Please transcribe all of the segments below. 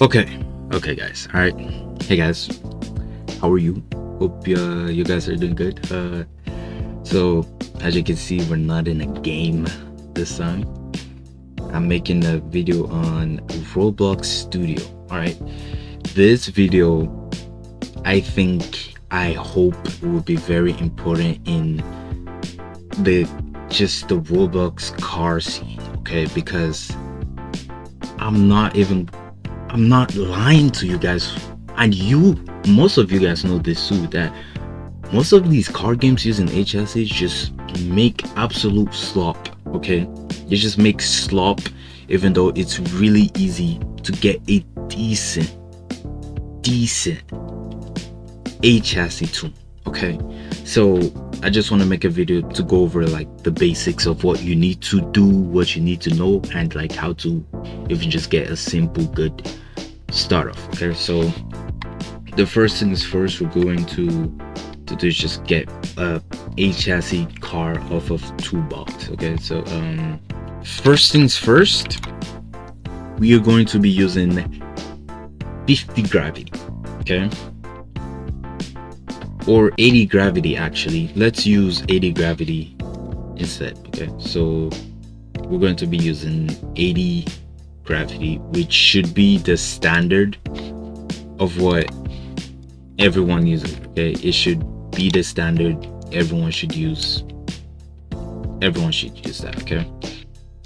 Okay, guys. All right. Hey, guys. How are you? Hope you guys are doing good. So as you can see, we're not in a game this time. I'm making a video on Roblox Studio. All right. This video, I hope will be very important in the Roblox car scene. Okay, because I'm not lying to you guys, and most of you guys know this too, that most of these car games using HSs just make absolute slop. Okay, they just make slop, even though it's really easy to get a decent HSC tune. Okay, so I just want to make a video to go over like the basics of what you need to do, what you need to know, and like how to even just get a simple good start off. Okay, so the first things first, we're going to do is just get a HSC car off of toolbox. Okay, so first things first, we are going to be using 50 gravity. Okay, or 80 gravity. Actually, let's use 80 gravity instead. Okay, so we're going to be using 80 gravity, which should be the standard of what everyone uses. Okay, it should be the standard everyone should use that. Okay,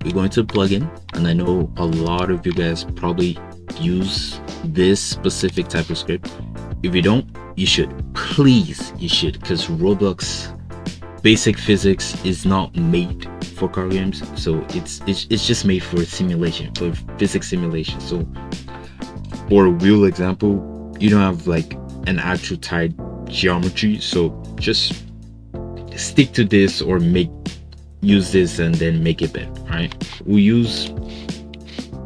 we're going to plug in, and I know a lot of you guys probably use this specific type of script. If you don't, you should. Please, you should, because Roblox basic physics is not made for car games, so it's just made for simulation, for physics simulation. So for a real example, you don't have like an actual tied geometry, so just stick to this or use this and then make it better. Right, we use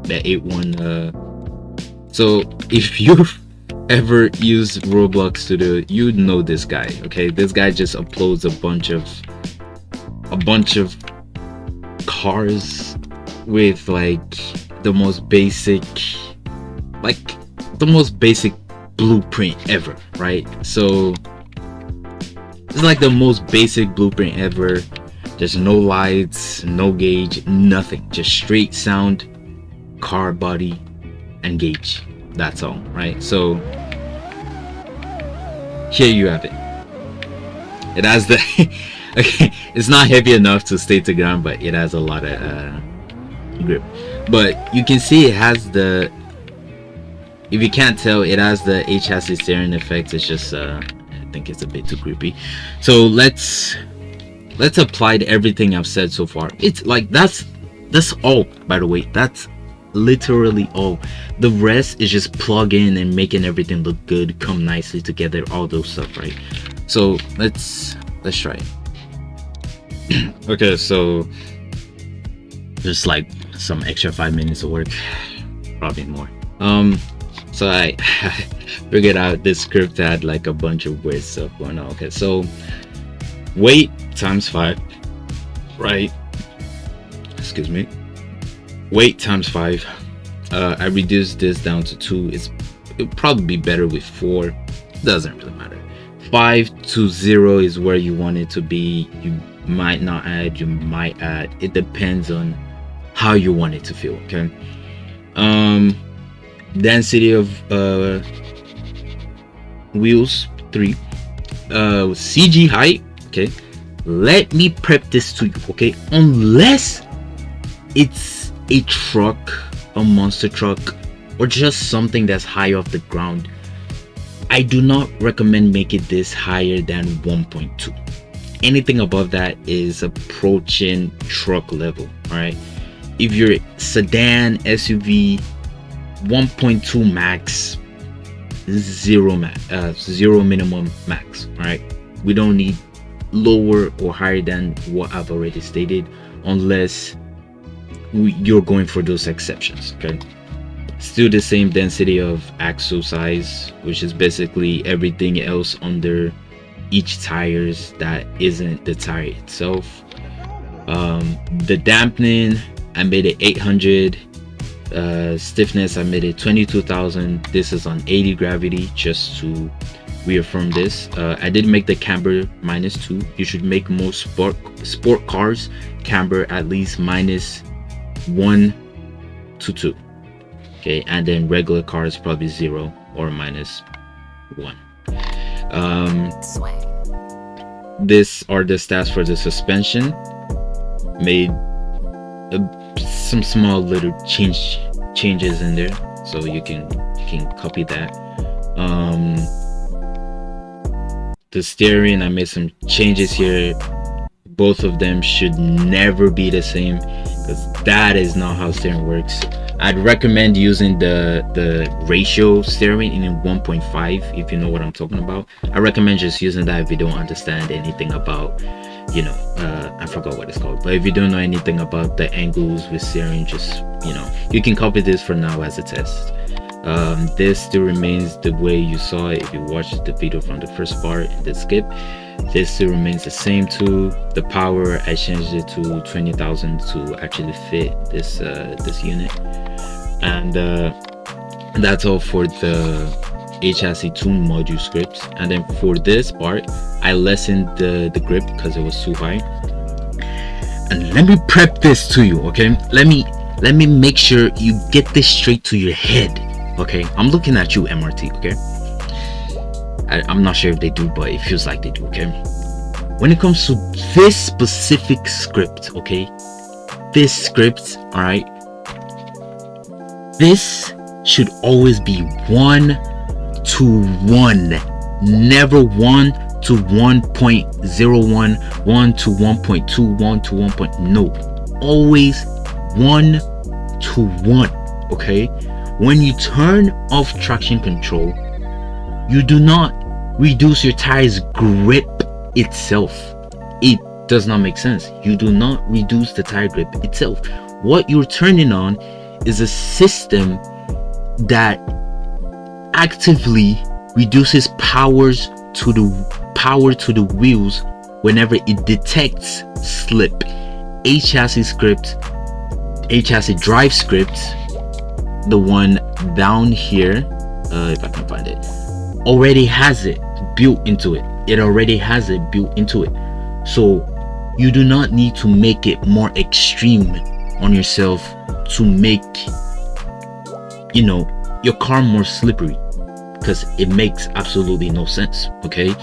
the 8.1. So if you've ever used Roblox Studio, you know this guy. Okay, this guy just uploads a bunch of cars with like the most basic blueprint ever, right? So it's like the most basic blueprint ever. There's no lights, no gauge, nothing, just straight sound, car body, and gauge. That's all, right? So here you have it. It has the okay, it's not heavy enough to stay to ground, but it has a lot of grip. But you can see it has the, if you can't tell, it has the HSC steering effect. It's just I think it's a bit too creepy. So let's apply to everything I've said so far. It's like that's all, by the way. That's literally all. The rest is just plug in and making everything look good, come nicely together, all those stuff, right? So let's try it. Okay, so just like some extra 5 minutes of work, probably more. So I figured out this script had like a bunch of weird stuff going on. Okay, so weight times 5, right? Excuse me. Weight times 5. I reduced this down to 2. It'll probably be better with 4. Doesn't really matter. 5 to 0 is where you want it to be. You might not add, you might add. It depends on how you want it to feel. Okay. Density of wheels 3. CG height. Okay. Let me prep this to you. Okay. Unless it's a truck, a monster truck, or just something that's high off the ground, I do not recommend making this higher than 1.2. Anything above that is approaching truck level. All right, if you're sedan, SUV, 1.2 max, zero minimum max. All right, we don't need lower or higher than what I've already stated, unless you're going for those exceptions. Okay, still the same density of axle size, which is basically everything else under each tires that isn't the tire itself. The dampening, I made it 800. Stiffness, I made it 22,000. This is on 80 gravity, just to reaffirm this. I did make the camber -2. You should make most sport cars camber at least -1 to 2. Okay, and then regular cars probably 0 or -1. This are the stats for the suspension. Made some small little changes in there, so you can copy that. The steering, I made some changes here. Both of them should never be the same, because that is not how steering works. I'd recommend using the ratio steering in 1.5 if you know what I'm talking about. I recommend just using that if you don't understand anything about, you know, I forgot what it's called, but if you don't know anything about the angles with steering, just, you know, you can copy this for now as a test. This still remains the way you saw it if you watched the video from the first part and the skip. This still remains the same too. The power, I changed it to 20,000 to actually fit this unit, and that's all for the HSC tune module script. And then for this part, I lessened the grip because it was too high. And let me prep this to you, okay? Let me make sure you get this straight to your head, okay? I'm looking at you, MRT, okay? I'm not sure if they do, but it feels like they do, okay? When it comes to this specific script, okay? This script, all right? This should always be 1 to 1, never 1 to 1.01, 1 to 1.2, 1 to 1. No, always 1 to 1, okay? When you turn off traction control, you do not reduce your tire's grip itself. It does not make sense. You do not reduce the tire grip itself. What you're turning on is a system that actively reduces power to the wheels whenever it detects slip. HSC drive script, the one down here, if I can find it, already has it built into it. It already has it built into it. So you do not need to make it more extreme on yourself to make, you know, your car more slippery, because it makes absolutely no sense, okay?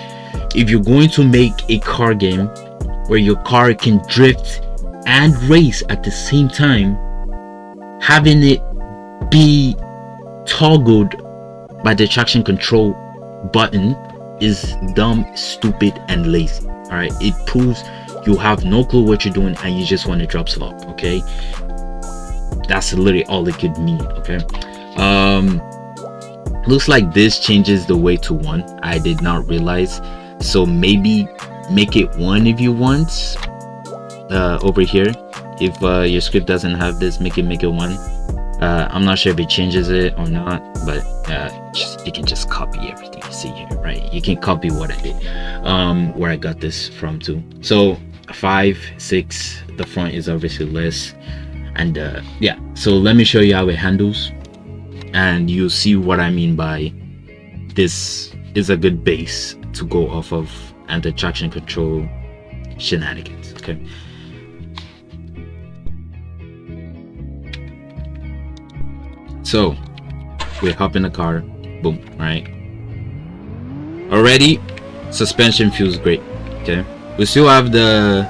If you're going to make a car game where your car can drift and race at the same time, having it be toggled by the traction control button is dumb, stupid, and lazy. All right, it proves you have no clue what you're doing and you just want to drop slop, okay? That's literally all it could mean, okay? Looks like this changes the way to 1. I did not realize, so maybe make it 1 if you want. Over here, if your script doesn't have this, make it 1. I'm not sure if it changes it or not, but you can just copy everything you see here, right? You can copy what I did, where I got this from too. So 5, 6, the front is obviously less, and yeah. So let me show you how it handles, and you'll see what I mean by this is a good base to go off of, and the traction control shenanigans, okay? So we hop in the car, boom, right? Already suspension feels great, okay? We still have the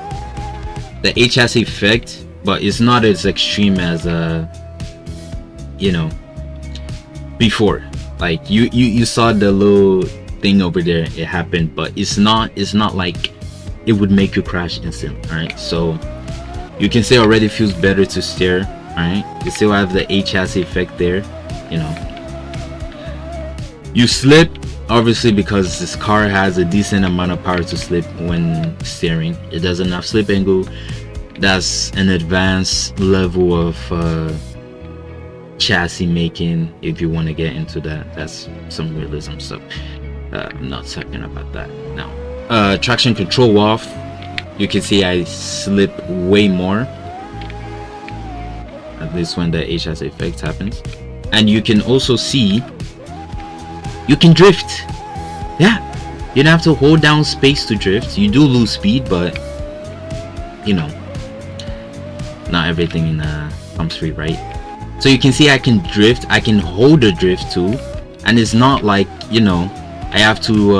HS effect, but it's not as extreme as you know, before. Like you saw the little thing over there, it happened, but it's not like it would make you crash instantly. All right, so you can say already feels better to steer. All right, you still have the HS effect there, you know. You slip obviously because this car has a decent amount of power to slip when steering. It doesn't have slip angle. That's an advanced level of chassis making. If you want to get into that, that's some realism stuff. I'm not talking about that now. Traction control off. You can see I slip way more. at least when the HSA effect happens. And you can also see you can drift. Yeah, you don't have to hold down space to drift. You do lose speed, but you know, not everything comes free, right? So you can see I can drift, I can hold the drift too, and it's not like, you know, I have to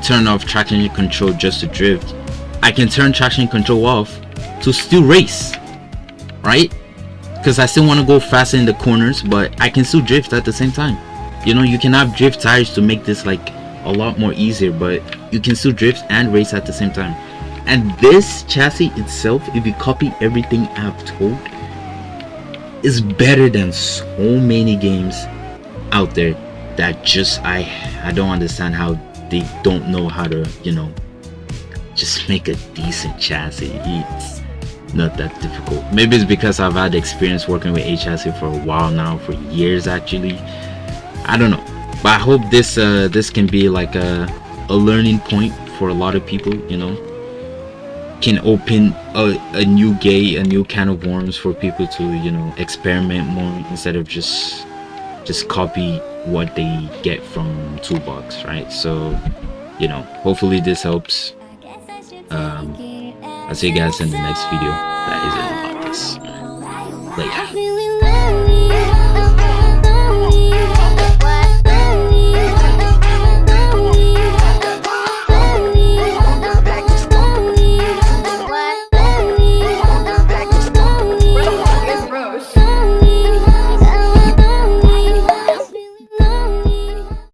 turn off traction control just to drift. I can turn traction control off to still race, right? Because I still want to go faster in the corners, but I can still drift at the same time. You know, you can have drift tires to make this like a lot more easier, but you can still drift and race at the same time. And this chassis itself, if you copy everything I've told, is better than so many games out there that just I don't understand how they don't know how to, you know, just make a decent chassis. It's not that difficult. Maybe it's because I've had experience working with chassis for a while now, for years actually. I don't know, but I hope this this can be like a learning point for a lot of people, you know, can open a new can of worms for people to, you know, experiment more instead of just copy what they get from Toolbox, right? So, you know, hopefully this helps. I'll see you guys in the next video that isn't about this. Later.